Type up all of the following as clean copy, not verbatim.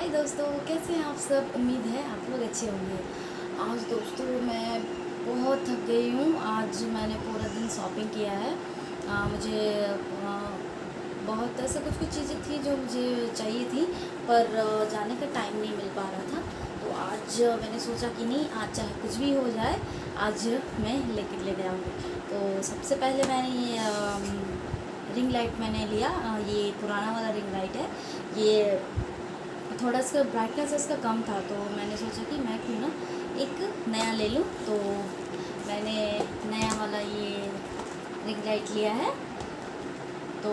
हाय दोस्तों, कैसे हैं आप सब। उम्मीद है आप लोग अच्छे होंगे। आज दोस्तों मैं बहुत थक गई हूँ। आज मैंने पूरा दिन शॉपिंग किया है। मुझे बहुत ऐसे कुछ कुछ चीज़ें थी जो मुझे चाहिए थी, पर जाने का टाइम नहीं मिल पा रहा था। तो आज मैंने सोचा कि नहीं, आज चाहे कुछ भी हो जाए, आज मैं ले आऊँगी। तो सबसे पहले मैंने ये रिंग लाइट मैंने लिया। ये पुराना वाला रिंग लाइट है। ये थोड़ा इसका ब्राइटनेस इसका कम था, तो मैंने सोचा कि मैं क्यों ना एक नया ले लूँ। तो मैंने नया वाला ये रिंग लाइट लिया है। तो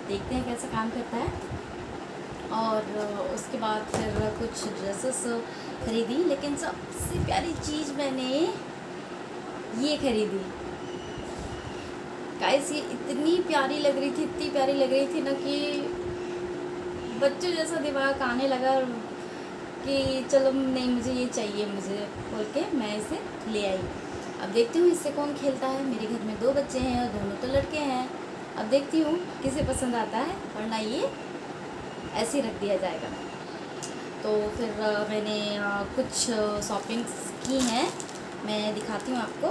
देखते हैं कैसा काम करता है। और उसके बाद फिर कुछ ड्रेसेस खरीदी, लेकिन सबसे प्यारी चीज़ मैंने ये खरीदी। गाइस, ये इतनी प्यारी लग रही थी, इतनी प्यारी लग रही थी ना कि बच्चों जैसा दिमाग आने लगा कि चलो नहीं, मुझे ये चाहिए, मुझे बोल के मैं इसे ले आई। अब देखती हूँ इससे कौन खेलता है। मेरे घर में 2 बच्चे हैं और दोनों तो लड़के हैं। अब देखती हूँ किसे पसंद आता है, वरना ये ऐसे ही रख दिया जाएगा। तो फिर मैंने कुछ शॉपिंग्स की हैं, मैं दिखाती हूँ आपको।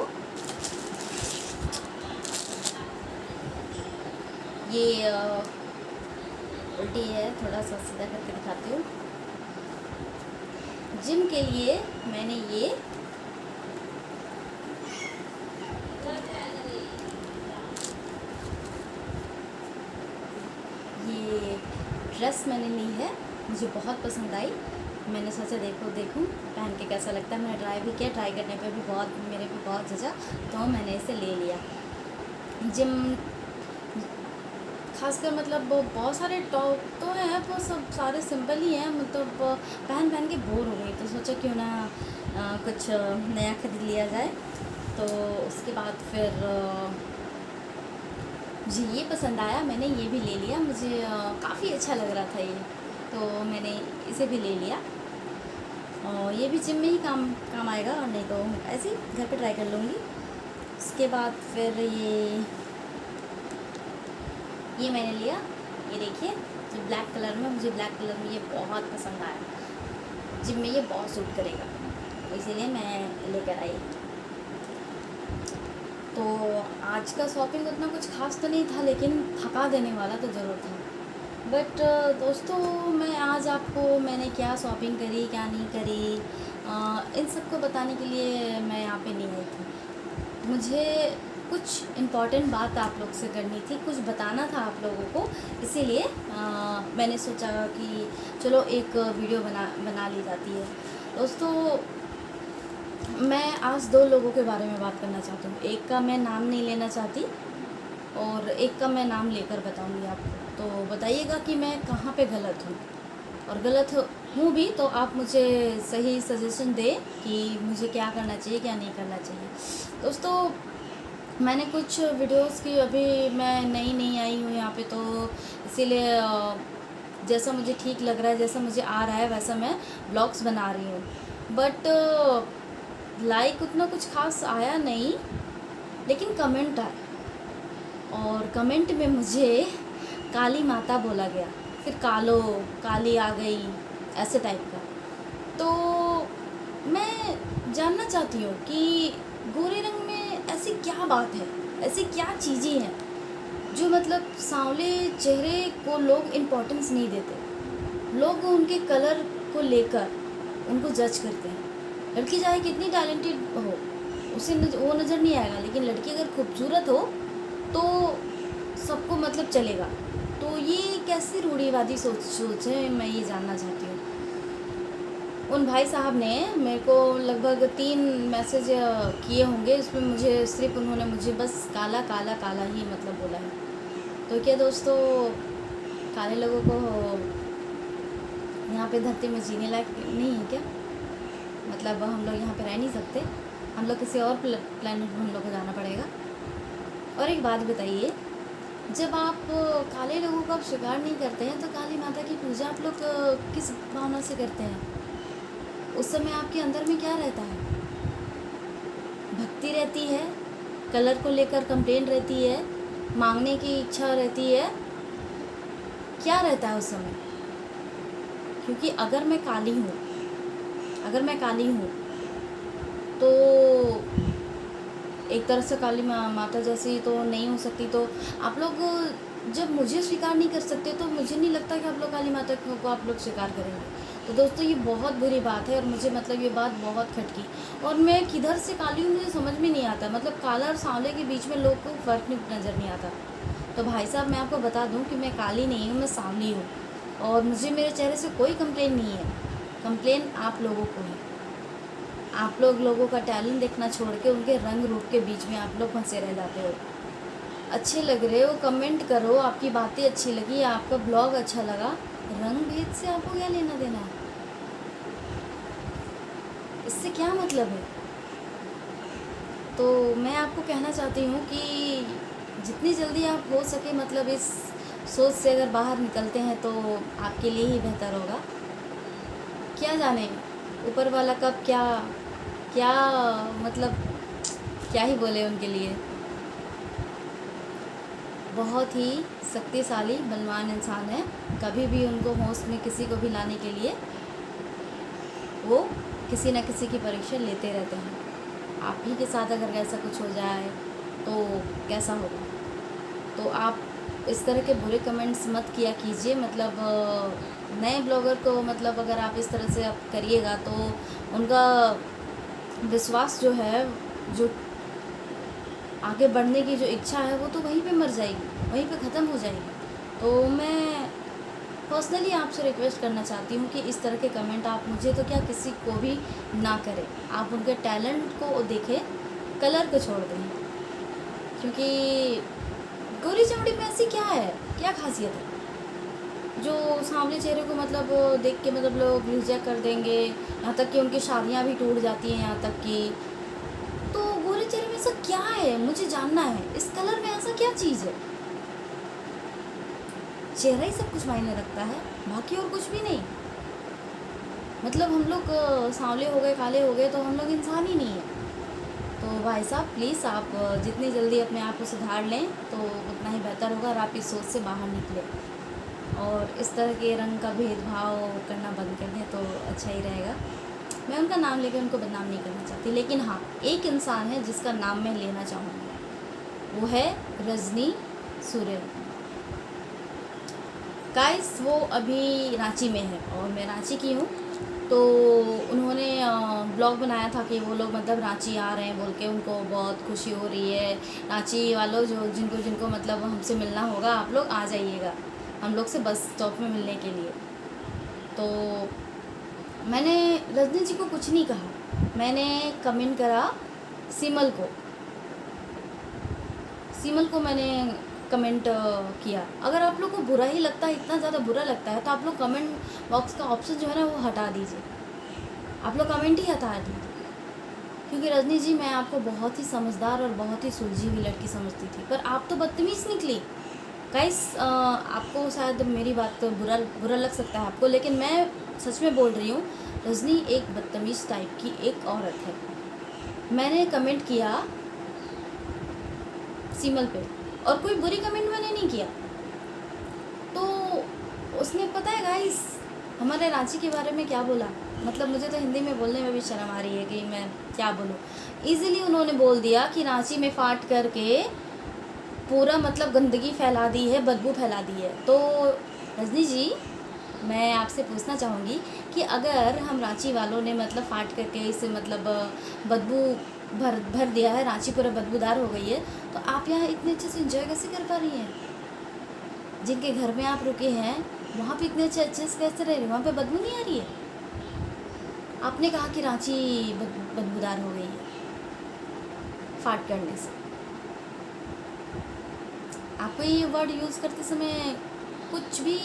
ये उल्टी है, थोड़ा सा सीधा करके दिखाती हूँ। जिम के लिए मैंने ये ड्रेस मैंने ली है। मुझे बहुत पसंद आई। मैंने सोचा देखूं पहन के कैसा लगता है। मैंने ट्राई भी किया, ट्राई करने पे भी मेरे पे बहुत जचा, तो मैंने इसे ले लिया। जिम खासकर मतलब बहुत सारे टॉप तो हैं, वो सब सारे सिंपल ही हैं। मतलब पहन के बोर हो गई, तो सोचा क्यों ना कुछ नया खरीद लिया जाए। तो उसके बाद फिर मुझे ये पसंद आया, मैंने ये भी ले लिया। मुझे काफ़ी अच्छा लग रहा था ये, तो मैंने इसे भी ले लिया। और ये भी जिम में ही काम आएगा, और नहीं तो ऐसे ही घर पे ट्राई कर लूँगी। उसके बाद फिर ये मैंने लिया। ये देखिए, जो ब्लैक कलर में, मुझे ब्लैक कलर में ये बहुत पसंद आया। जिम में ये बहुत सूट करेगा, इसीलिए मैं लेकर आई। तो आज का शॉपिंग उतना कुछ खास तो नहीं था, लेकिन थका देने वाला तो ज़रूर था। बट दोस्तों, मैं आज आपको मैंने क्या शॉपिंग करी, क्या नहीं करी, इन सबको बताने के लिए मैं यहाँ पे नहीं आई थी। मुझे कुछ इम्पॉर्टेंट बात आप लोग से करनी थी, कुछ बताना था आप लोगों को, इसीलिए मैंने सोचा कि चलो एक वीडियो बना ली जाती है। दोस्तों, मैं आज 2 लोगों के बारे में बात करना चाहती हूँ। एक का मैं नाम नहीं लेना चाहती और एक का मैं नाम लेकर बताऊँगी आपको। तो बताइएगा कि मैं कहाँ पे गलत हूँ, और गलत हूँ भी तो आप मुझे सही सजेशन दें कि मुझे क्या करना चाहिए, क्या नहीं करना चाहिए। दोस्तों, मैंने कुछ वीडियोस की, अभी मैं नई आई हूँ यहाँ पे, तो इसीलिए जैसा मुझे ठीक लग रहा है, जैसा मुझे आ रहा है, वैसा मैं ब्लॉग्स बना रही हूँ। बट लाइक उतना कुछ खास आया नहीं, लेकिन कमेंट आए, और कमेंट में मुझे काली माता बोला गया, फिर काली आ गई, ऐसे टाइप का। तो मैं जानना चाहती हूँ कि गोरे रंग में ऐसी क्या बात है, ऐसी क्या चीज़ें हैं जो मतलब सांवले चेहरे को लोग इम्पोर्टेंस नहीं देते। लोग उनके कलर को लेकर उनको जज करते हैं। लड़की चाहे कितनी टैलेंटेड हो, उसे वो नज़र नहीं आएगा, लेकिन लड़की अगर खूबसूरत हो तो सबको मतलब चलेगा। तो ये कैसी रूढ़िवादी सोच है, मैं ये जानना चाहती हूँ। उन भाई साहब ने मेरे को लगभग 3 मैसेज किए होंगे, इसमें मुझे सिर्फ उन्होंने मुझे बस काला काला काला ही मतलब बोला है। तो क्या दोस्तों, काले लोगों को यहाँ पे धरती में जीने लायक नहीं है क्या? मतलब हम लोग यहाँ पे रह नहीं सकते? हम लोग किसी और प्लेनेट में हम लोग को जाना पड़ेगा? और एक बात बताइए, जब आप काले लोगों को आप स्वीकार नहीं करते हैं, तो काली माता की पूजा आप लोग किस भावना से करते हैं? उस समय आपके अंदर में क्या रहता है? भक्ति रहती है, कलर को लेकर कंप्लेन रहती है, मांगने की इच्छा रहती है, क्या रहता है उस समय? क्योंकि अगर मैं काली हूँ, तो एक तरह से काली माता जैसी तो नहीं हो सकती। तो आप लोग जब मुझे स्वीकार नहीं कर सकते तो मुझे नहीं लगता कि आप लोग काली माता को आप लोग स्वीकार करेंगे। तो दोस्तों ये बहुत बुरी बात है और मुझे मतलब ये बात बहुत खटकी। और मैं किधर से काली हूँ मुझे समझ में नहीं आता। मतलब काला और सांवले के बीच में लोग को फ़र्क नहीं नज़र नहीं आता। तो भाई साहब मैं आपको बता दूँ कि मैं काली नहीं हूँ, मैं सांवली हूँ और मुझे मेरे चेहरे से कोई कंप्लेन नहीं है। कंप्लेन आप लोगों को है। आप लोगों का टैलेंट देखना छोड़ के उनके रंग रूप के बीच में आप लोग फंसे रह जाते हो। अच्छे लग रहे हो कमेंट करो, आपकी बातें अच्छी लगी, आपका ब्लॉग अच्छा लगा, रंग भेद से आपको क्या लेना देना है? इससे क्या मतलब है? तो मैं आपको कहना चाहती हूँ कि जितनी जल्दी आप हो सके मतलब इस सोच से अगर बाहर निकलते हैं तो आपके लिए ही बेहतर होगा। क्या जाने ऊपर वाला कब क्या क्या मतलब क्या ही बोले उनके लिए। बहुत ही शक्तिशाली बलवान इंसान है। कभी भी उनको होश में किसी को भी लाने के लिए वो किसी न किसी की परीक्षा लेते रहते हैं। आप ही के साथ अगर ऐसा कुछ हो जाए तो कैसा होगा? तो आप इस तरह के बुरे कमेंट्स मत किया कीजिए। मतलब नए ब्लॉगर को मतलब अगर आप इस तरह से आप करिएगा तो उनका विश्वास जो है, जो आगे बढ़ने की जो इच्छा है वो तो वहीं पे मर जाएगी, वहीं पे ख़त्म हो जाएगी। तो मैं पर्सनली आपसे रिक्वेस्ट करना चाहती हूँ कि इस तरह के कमेंट आप मुझे तो क्या किसी को भी ना करें। आप उनके टैलेंट को देखें, कलर को छोड़ दें। क्योंकि गोरी चमड़ी में ऐसी क्या है, क्या खासियत है जो सांवले चेहरे को मतलब देख के मतलब लोग रिजेक्ट कर देंगे, यहाँ तक कि उनकी शादियाँ भी टूट जाती हैं यहाँ तक कि। तो गोरे चेहरे में ऐसा क्या है मुझे जानना है, इस कलर में ऐसा क्या चीज़ है? चेहरा ही सब कुछ मायने रखता है, बाकी और कुछ भी नहीं। मतलब हम लोग सांवले हो गए, काले हो गए तो हम लोग इंसान ही नहीं है। तो भाई साहब प्लीज़ आप जितनी जल्दी अपने आप को सुधार लें तो उतना ही बेहतर होगा और आप इस सोच से बाहर निकलें और इस तरह के रंग का भेदभाव करना बंद कर दें तो अच्छा ही रहेगा। मैं उनका नाम लेकर उनको बदनाम नहीं करना चाहती, लेकिन हाँ एक इंसान है जिसका नाम मैं लेना चाहूँगी, वो है रजनी सूर्य। गाइस वो अभी रांची में है और मैं रांची की हूँ। तो उन्होंने ब्लॉग बनाया था कि वो लोग मतलब रांची आ रहे हैं बोल के, उनको बहुत खुशी हो रही है। रांची वालों जो जिनको जिनको मतलब हमसे मिलना होगा आप लोग आ जाइएगा हम लोग से बस स्टॉप में मिलने के लिए। तो मैंने रजनी जी को कुछ नहीं कहा, मैंने कमेंट करा सिमल को मैंने कमेंट किया। अगर आप लोग को बुरा ही लगता है, इतना ज़्यादा बुरा लगता है तो आप लोग कमेंट बॉक्स का ऑप्शन जो है ना वो हटा दीजिए, आप लोग कमेंट ही हटा दीजिए। क्योंकि रजनी जी मैं आपको बहुत ही समझदार और बहुत ही सुलझी हुई लड़की समझती थी, पर आप तो बदतमीज़ निकली। गाइस आपको शायद मेरी बात बुरा लग सकता है आपको, लेकिन मैं सच में बोल रही हूँ, रजनी एक बदतमीज़ टाइप की एक औरत है। मैंने कमेंट किया सिमल पे और कोई बुरी कमेंट मैंने नहीं किया। तो उसने पता है गाइस हमारे रांची के बारे में क्या बोला, मतलब मुझे तो हिंदी में बोलने में भी शर्म आ रही है कि मैं क्या बोलूँ। ईज़िली उन्होंने बोल दिया कि रांची में फाट करके पूरा मतलब गंदगी फैला दी है, बदबू फैला दी है। तो रजनी जी मैं आपसे पूछना चाहूँगी कि अगर हम रांची वालों ने मतलब फाट करके इसे मतलब बदबू भर दिया है, रांची पूरा बदबूदार हो गई है, तो आप यहाँ इतने अच्छे से इंजॉय कैसे कर पा रही हैं? जिनके घर में आप रुके हैं वहाँ पे इतने अच्छे से कैसे रह रही है? वहाँ पे बदबू नहीं आ रही है? आपने कहा कि रांची बदबूदार हो गई है फाट करने से। आपको ये वर्ड यूज़ करते समय कुछ भी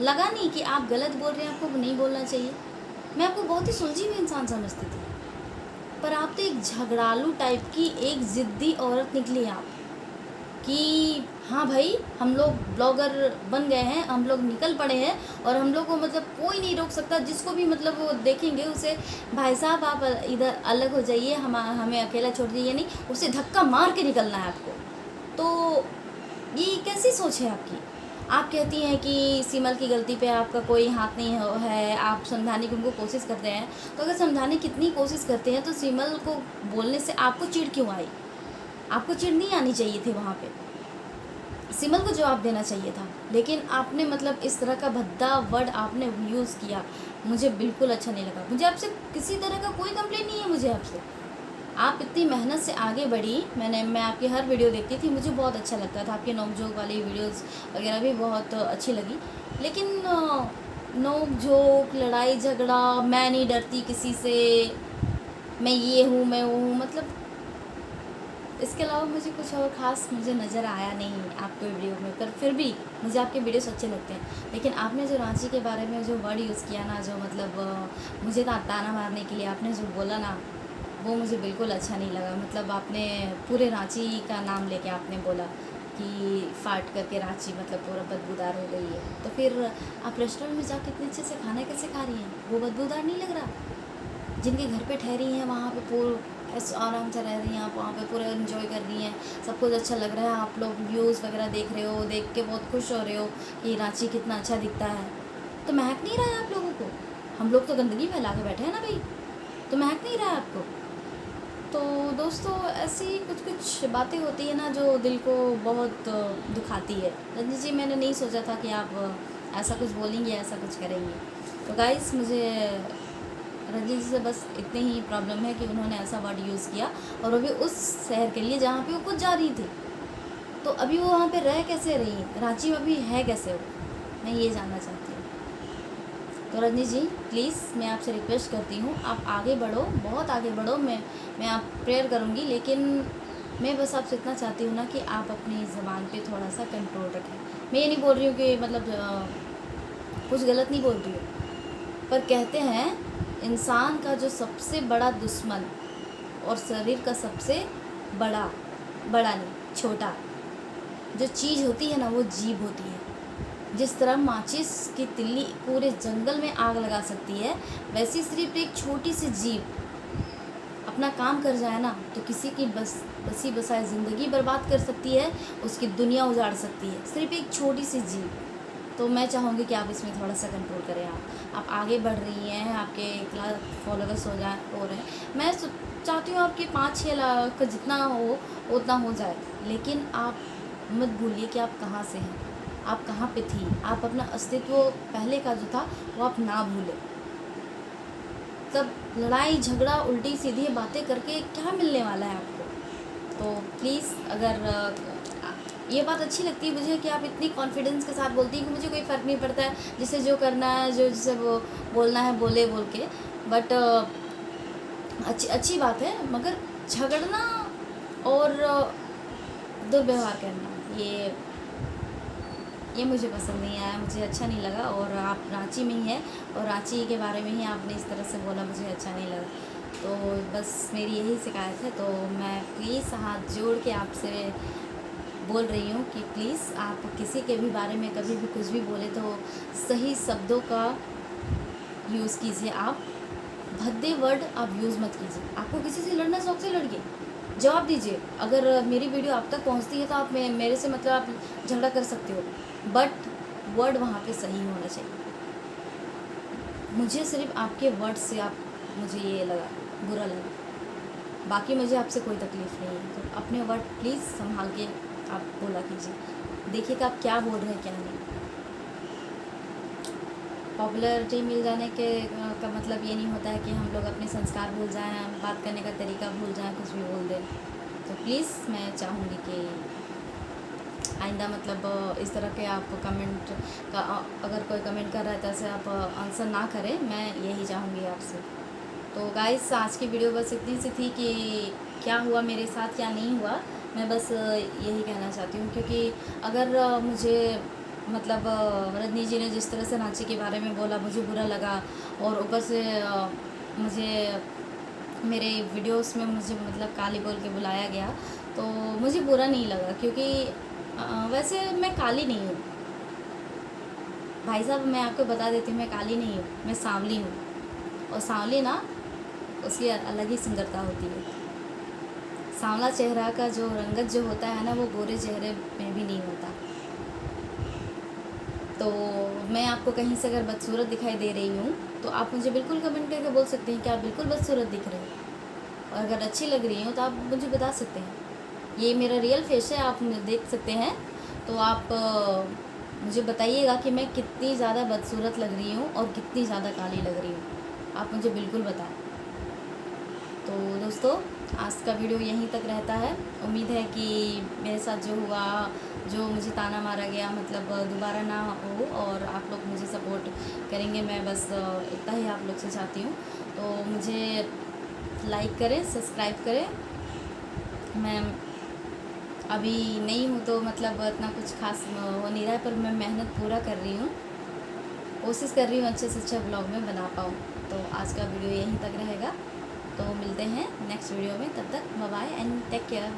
लगा नहीं कि आप गलत बोल रहे हैं, आपको नहीं बोलना चाहिए? मैं आपको बहुत ही सुलझी हुई इंसान समझती थी, पर आप तो एक झगड़ालू टाइप की एक ज़िद्दी औरत निकली आप कि हाँ भाई हम लोग ब्लॉगर बन गए हैं, हम लोग निकल पड़े हैं और हम लोग को मतलब कोई नहीं रोक सकता। जिसको भी मतलब वो देखेंगे उसे भाई साहब आप इधर अलग हो जाइए, हमें अकेला छोड़ दीजिए, नहीं उसे धक्का मार के निकलना है आपको। तो ये कैसी सोच है आपकी? आप कहती हैं कि सिमल की गलती पे आपका कोई हाथ नहीं है, आप समझाने की उनको कोशिश करते हैं। तो अगर समझाने की कितनी कोशिश करते हैं तो सिमल को बोलने से आपको चिढ़ क्यों आई? आपको चिढ़ नहीं आनी चाहिए थी वहाँ पे, सिमल को जवाब देना चाहिए था। लेकिन आपने मतलब इस तरह का भद्दा वर्ड आपने यूज़ किया, मुझे बिल्कुल अच्छा नहीं लगा। मुझे आपसे किसी तरह का कोई कंप्लेंट नहीं है मुझे आपसे। आप इतनी मेहनत से आगे बढ़ी, मैं आपकी हर वीडियो देखती थी, मुझे बहुत अच्छा लगता था, आपके नोक-झोंक वाली वीडियोस वगैरह भी बहुत अच्छी लगी। लेकिन नोक-झोंक, लड़ाई-झगड़ा, मैं नहीं डरती किसी से, मैं ये हूँ, मैं वो हूँ, मतलब इसके अलावा मुझे कुछ और ख़ास मुझे नज़र आया नहीं आपके वीडियो में। पर फिर भी मुझे आपके वीडियोस अच्छे लगते हैं। लेकिन आपने जो रांची के बारे में जो वर्ड यूज़ किया ना, जो मतलब मुझे ताना मारने के लिए आपने जो बोला ना, वो मुझे बिल्कुल अच्छा नहीं लगा। मतलब आपने पूरे रांची का नाम लेके आपने बोला कि फाट करके रांची मतलब पूरा बदबूदार हो गई है। तो फिर आप रेस्टोरेंट में जाके इतने अच्छे से खाना कैसे खा रही हैं? वो बदबूदार नहीं लग रहा? जिनके घर पे ठहरी हैं वहाँ पे ऐसे आराम से रह रही हैं आप, वहाँ पे पूरा एंजॉय कर रही हैं, सब कुछ अच्छा लग रहा है, आप लोग व्यूज़ वगैरह देख रहे हो, देख के बहुत खुश हो रहे हो कि रांची कितना अच्छा दिखता है। तो महक नहीं रहा है आप लोगों को? हम लोग तो गंदगी फैला के बैठे हैं ना भाई, तो महक नहीं रहा है आपको? तो दोस्तों ऐसी कुछ कुछ बातें होती है ना जो दिल को बहुत दुखाती है। रजनी जी, मैंने नहीं सोचा था कि आप ऐसा कुछ बोलेंगे, ऐसा कुछ करेंगे। तो गाइस, मुझे रजनी जी से बस इतनी ही प्रॉब्लम है कि उन्होंने ऐसा वर्ड यूज़ किया, और वो भी उस शहर के लिए जहाँ पे वो खुद जा रही थी। तो अभी वो वहाँ पे रह कैसे रही हैं? रांची में अभी है कैसे वो? मैं ये जानना चाहती हूँ। तो रजनी जी, प्लीज़ मैं आपसे रिक्वेस्ट करती हूँ, आप आगे बढ़ो, बहुत आगे बढ़ो। मैं आप प्रेयर करूँगी, लेकिन मैं बस आपसे इतना चाहती हूँ ना कि आप अपनी ज़बान पे थोड़ा सा कंट्रोल रखें। मैं ये नहीं बोल रही हूँ कि मतलब कुछ गलत नहीं बोल रही हूँ, पर कहते हैं इंसान का जो सबसे बड़ा दुश्मन और शरीर का सबसे बड़ा बड़ा नहीं, छोटा जो चीज़ होती है ना, वो जीभ होती है। जिस तरह माचिस की तिल्ली पूरे जंगल में आग लगा सकती है, वैसी सिर्फ एक छोटी सी जीभ अपना काम कर जाए ना, तो किसी की बसी बसाई ज़िंदगी बर्बाद कर सकती है, उसकी दुनिया उजाड़ सकती है, सिर्फ एक छोटी सी जीभ। तो मैं चाहूँगी कि आप इसमें थोड़ा सा कंट्रोल करें। आप आगे बढ़ रही हैं, आपके 1 लाख फॉलोवर्स हो रहे हैं। मैं चाहती हूँ आपके 5-6 लाख जितना हो उतना हो जाए, लेकिन आप मत भूलिए कि आप कहाँ से हैं, आप कहाँ पे थी। आप अपना अस्तित्व पहले का जो था वो आप ना भूलें। तब लड़ाई झगड़ा उल्टी सीधी बातें करके क्या मिलने वाला है आपको? तो प्लीज़, अगर ये बात अच्छी लगती है मुझे कि आप इतनी कॉन्फिडेंस के साथ बोलती हैं कि मुझे कोई फ़र्क नहीं पड़ता है, जिसे जो करना है, जो जिसे वो बोलना है बोल के। बट अच्छी बात है, मगर झगड़ना और दुर्व्यवहार करना, ये मुझे पसंद नहीं आया, मुझे अच्छा नहीं लगा। और आप रांची में ही है और रांची के बारे में ही आपने इस तरह से बोला, मुझे अच्छा नहीं लगा। तो बस मेरी यही शिकायत है। तो मैं प्लीज़ हाथ जोड़ के आपसे बोल रही हूँ कि प्लीज़ आप किसी के भी बारे में कभी भी कुछ भी बोले तो सही शब्दों का यूज़ कीजिए। आप भद्दे वर्ड आप यूज़ मत कीजिए। आपको किसी से लड़ना शौक से लड़िए, जवाब दीजिए। अगर मेरी वीडियो आप तक पहुंचती है तो आप मेरे से मतलब आप झगड़ा कर सकते हो, बट वर्ड वहाँ पे सही होना चाहिए। मुझे सिर्फ आपके वर्ड से मुझे ये लगा, बुरा लगा। बाकी मुझे आपसे कोई तकलीफ़ नहीं है। तो अपने वर्ड प्लीज़ संभाल के आप बोला कीजिए, देखिएगा आप क्या बोल रहे हैं क्या नहीं। पॉपुलैरिटी मिल जाने का मतलब ये नहीं होता है कि हम लोग अपने संस्कार भूल जाएं, बात करने का तरीका भूल जाएं, कुछ भी बोल दें। तो प्लीज़ मैं चाहूँगी कि आइंदा मतलब इस तरह के आप कमेंट का अगर कोई कमेंट कर रहा है तो ऐसे आप आंसर ना करें, मैं यही चाहूँगी आपसे। तो गाइस, आज की वीडियो बस इतनी सी थी कि क्या हुआ मेरे साथ क्या नहीं हुआ, मैं बस यही कहना चाहती हूँ। क्योंकि अगर मुझे मतलब रजनी जी ने जिस तरह से रांची के बारे में बोला, मुझे बुरा लगा। और ऊपर से मुझे मेरे वीडियोस में मुझे मतलब काली बोल के बुलाया गया, तो मुझे बुरा नहीं लगा। क्योंकि वैसे मैं काली नहीं हूँ भाई साहब, मैं आपको बता देती हूँ, मैं काली नहीं हूँ, मैं सांवली हूँ। और सांवली ना, उसकी अलग ही सुंदरता होती है। सांवला चेहरा का जो रंगत जो होता है ना, वो गोरे चेहरे में भी नहीं होता। तो मैं आपको कहीं से अगर बदसूरत दिखाई दे रही हूँ तो आप मुझे बिल्कुल कमेंट करके बोल सकते हैं कि आप बिल्कुल बदसूरत दिख रहे हो, और अगर अच्छी लग रही हूँ तो आप मुझे बता सकते हैं। ये मेरा रियल फेस है, आप देख सकते हैं। तो आप मुझे बताइएगा कि मैं कितनी ज़्यादा बदसूरत लग रही हूँ और कितनी ज़्यादा काली लग रही हूँ, आप मुझे बिल्कुल बताएं। तो दोस्तों, आज का वीडियो यहीं तक रहता है। उम्मीद है कि मेरे साथ जो हुआ, जो मुझे ताना मारा गया, मतलब दोबारा ना हो और आप लोग मुझे सपोर्ट करेंगे, मैं बस इतना ही आप लोग से चाहती हूँ। तो मुझे लाइक करें, सब्सक्राइब करें। मैं अभी नहीं हूँ तो मतलब इतना कुछ खास हो नहीं रहा है, पर मैं मेहनत पूरा कर रही हूँ, कोशिश कर रही हूँ अच्छे से अच्छा ब्लॉग में बना पाऊँ। तो आज का वीडियो यहीं तक रहेगा, तो मिलते हैं नेक्स्ट वीडियो में। तब तक bye bye and take care.